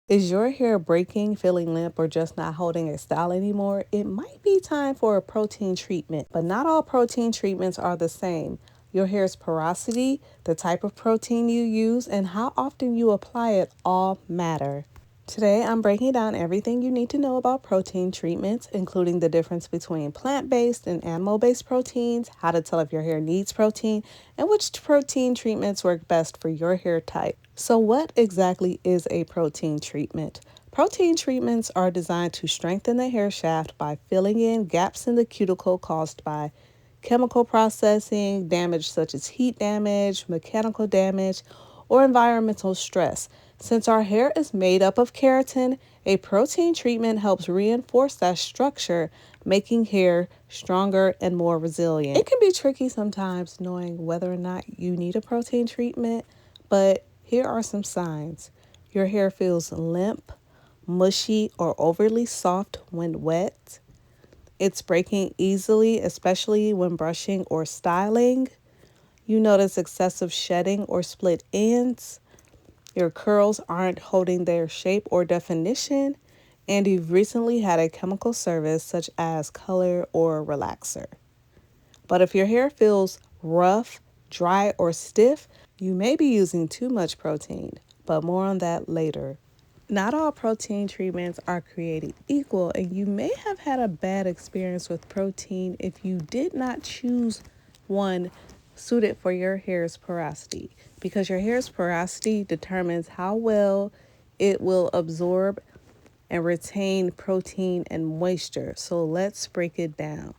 Is your hair breaking, feeling limp, or just not holding its style anymore? It might be time for a protein treatment, but not all protein treatments are the same. Your hair's porosity, the type of protein you use, and how often you apply it all matter. Today, I'm breaking down everything you need to know about protein treatments, including the difference between plant-based and animal-based proteins, how to tell if your hair needs protein, and which protein treatments work best for your hair type. So, what exactly is a protein treatment? Protein treatments are designed to strengthen the hair shaft by filling in gaps in the cuticle caused by chemical processing, damage such as heat damage, mechanical damage, or environmental stress. Since our hair is made up of keratin, a protein treatment helps reinforce that structure, making hair stronger and more resilient. It can be tricky sometimes knowing whether or not you need a protein treatment, but here are some signs. Your hair feels limp, mushy, or overly soft when wet. It's breaking easily, especially when brushing or styling. You notice excessive shedding or split ends. Your curls aren't holding their shape or definition. And you've recently had a chemical service such as color or relaxer. But if your hair feels rough, dry, or stiff, you may be using too much protein. But more on that later. Not all protein treatments are created equal, and you may have had a bad experience with protein if you did not choose one suited for your hair's porosity, because your hair's porosity determines how well it will absorb and retain protein and moisture. So let's break it down.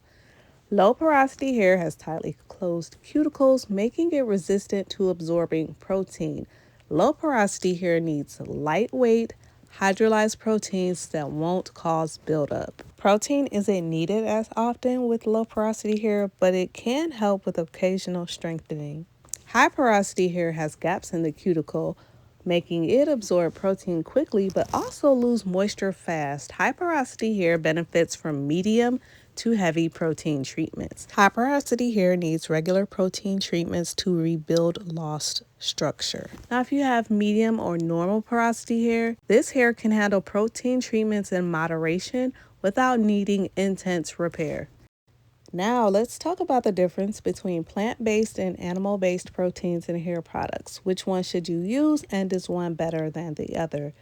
Low porosity hair has tightly closed cuticles, making it resistant to absorbing protein. Low porosity hair needs lightweight, hydrolyzed proteins that won't cause buildup. Protein isn't needed as often with low porosity hair, but it can help with occasional strengthening. High porosity hair has gaps in the cuticle, making it absorb protein quickly but also lose moisture fast. High porosity hair benefits from medium to heavy protein treatments. High porosity hair needs regular protein treatments to rebuild lost structure. Now, if you have medium or normal porosity hair, this hair can handle protein treatments in moderation without needing intense repair. Now, let's talk about the difference between plant-based and animal-based proteins in hair products. Which one should you use, and is one better than the other?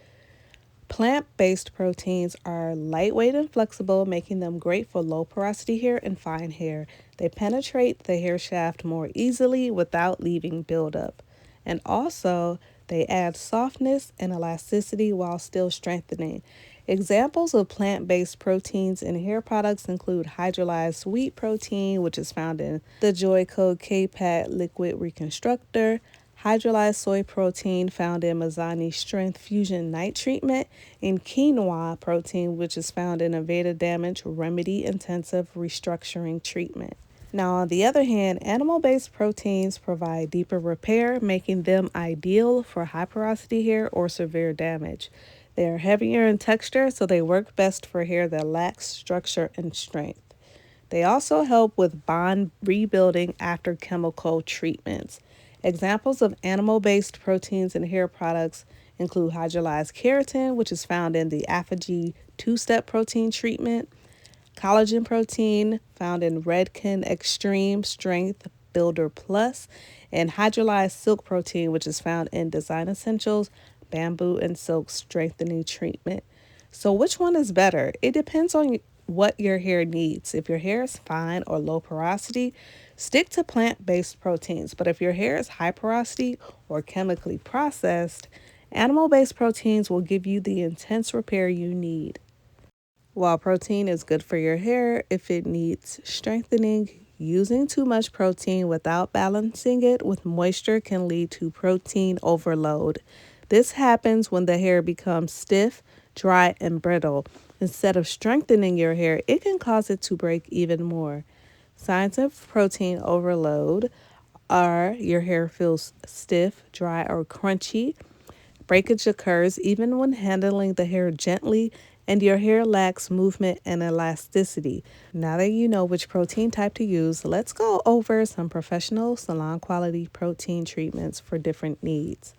Plant-based proteins are lightweight and flexible, making them great for low porosity hair and fine hair. They penetrate the hair shaft more easily without leaving buildup. And also, they add softness and elasticity while still strengthening. Examples of plant-based proteins in hair products include hydrolyzed wheat protein, which is found in the Joyco K-Pat liquid reconstructor, hydrolyzed soy protein found in Mazzani Strength Fusion Night Treatment, and quinoa protein, which is found in Aveda Damage Remedy Intensive Restructuring Treatment. Now, on the other hand, animal-based proteins provide deeper repair, making them ideal for high porosity hair or severe damage. They are heavier in texture, so they work best for hair that lacks structure and strength. They also help with bond rebuilding after chemical treatments. Examples of animal-based proteins in hair products include hydrolyzed keratin, which is found in the Apogee two-step protein treatment, collagen protein found in Redken Extreme Strength Builder Plus, and hydrolyzed silk protein, which is found in Design Essentials Bamboo and Silk Strengthening Treatment. So, which one is better? It depends on what your hair needs. If your hair is fine or low porosity, stick to plant-based proteins. But if your hair is high porosity or chemically processed, animal-based proteins will give you the intense repair you need. While protein is good for your hair, if it needs strengthening, using too much protein without balancing it with moisture can lead to protein overload. This happens when the hair becomes stiff, dry, and brittle. Instead of strengthening your hair, it can cause it to break even more. Signs of protein overload are your hair feels stiff, dry, or crunchy. Breakage occurs even when handling the hair gently, and your hair lacks movement and elasticity. Now that you know which protein type to use, let's go over some professional salon quality protein treatments for different needs.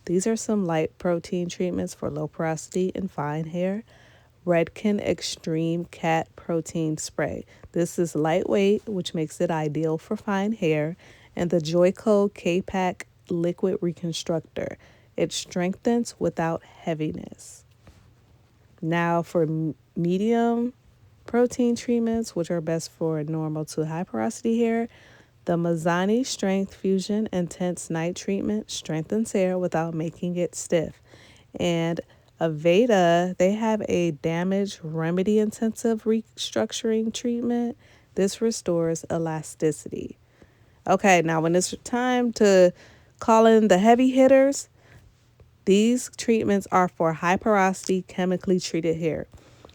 These are some light protein treatments for low porosity and fine hair. Redken Extreme Cat Protein Spray. This is lightweight, which makes it ideal for fine hair. And the Joico K-Pack Liquid Reconstructor. It strengthens without heaviness. Now for medium protein treatments, which are best for normal to high porosity hair, the Mazzani Strength Fusion Intense Night Treatment strengthens hair without making it stiff. And Aveda, they have a damage remedy intensive restructuring treatment. This restores elasticity. Okay, now when it's time to call in the heavy hitters, these treatments are for high porosity chemically treated hair.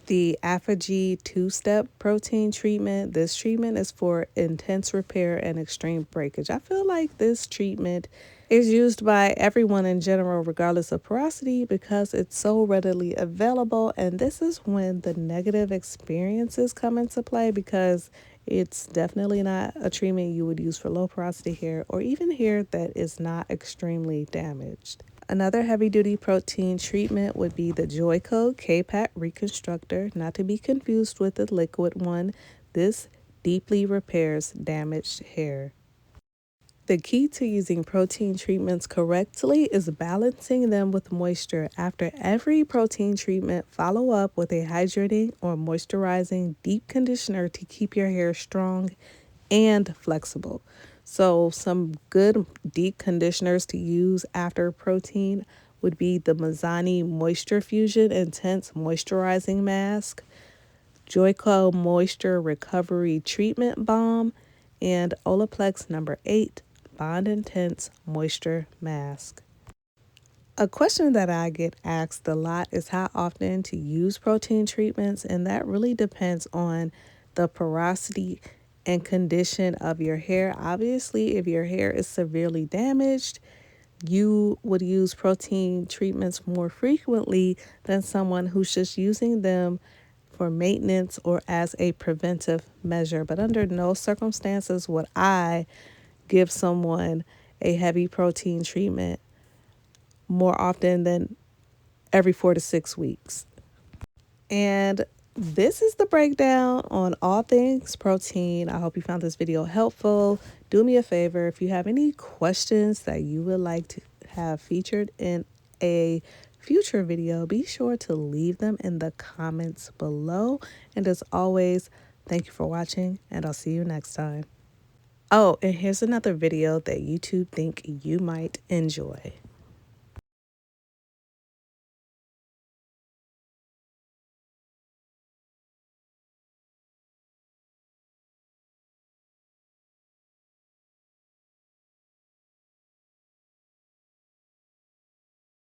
The Apogee two-step protein treatment. This treatment is for intense repair and extreme breakage. I feel like this treatment is used by everyone in general, regardless of porosity, because it's so readily available. And this is when the negative experiences come into play, because it's definitely not a treatment you would use for low porosity hair or even hair that is not extremely damaged. Another heavy-duty protein treatment would be the Joico K-Pack Reconstructor, not to be confused with the liquid one. This deeply repairs damaged hair. The key to using protein treatments correctly is balancing them with moisture. After every protein treatment, follow up with a hydrating or moisturizing deep conditioner to keep your hair strong and flexible. So some good deep conditioners to use after protein would be the Mazzani Moisture Fusion Intense Moisturizing Mask, Joico Moisture Recovery Treatment Balm, and Olaplex number 8 Bond Intense Moisture Mask. A question that I get asked a lot is how often to use protein treatments, and that really depends on the porosity and condition of your hair. Obviously, if your hair is severely damaged, you would use protein treatments more frequently than someone who's just using them for maintenance or as a preventive measure. But under no circumstances would I give someone a heavy protein treatment more often than every 4 to 6 weeks. And this is the breakdown on all things protein. I hope you found this video helpful. Do me a favor, if you have any questions that you would like to have featured in a future video, be sure to leave them in the comments below. And as always, thank you for watching, and I'll see you next time. Oh, and here's another video that YouTube think you might enjoy.